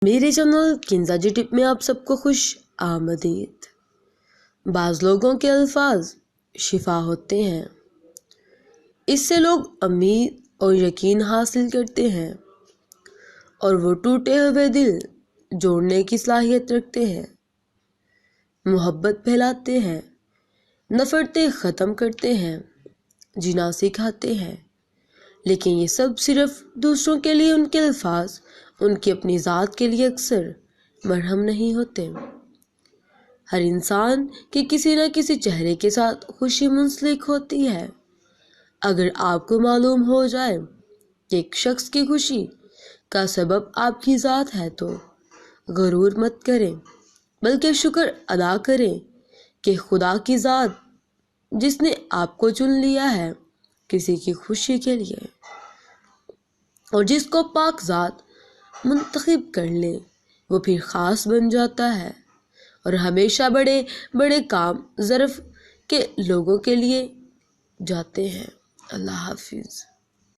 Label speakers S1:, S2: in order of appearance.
S1: میرے چینل کنزا جی ٹپ میں آپ سب کو خوش آمدید۔ بعض لوگوں کے الفاظ شفا ہوتے ہیں، اس سے لوگ امید اور یقین حاصل کرتے ہیں اور وہ ٹوٹے ہوئے دل جوڑنے کی صلاحیت رکھتے ہیں، محبت پھیلاتے ہیں، نفرتیں ختم کرتے ہیں، جینا سکھاتے ہیں۔ لیکن یہ سب صرف دوسروں کے لیے ان کے الفاظ ان کی اپنی ذات کے لیے اکثر مرہم نہیں ہوتے۔ ہر انسان کے کسی نہ کسی چہرے کے ساتھ خوشی منسلک ہوتی ہے۔ اگر آپ کو معلوم ہو جائے کہ ایک شخص کی خوشی کا سبب آپ کی ذات ہے تو غرور مت کریں، بلکہ شکر ادا کریں کہ خدا کی ذات جس نے آپ کو چن لیا ہے کسی کی خوشی کے لیے، اور جس کو پاک ذات منتخب کر لے وہ پھر خاص بن جاتا ہے اور ہمیشہ بڑے بڑے کام ظرف کے لوگوں کے لیے جاتے ہیں۔ اللہ حافظ۔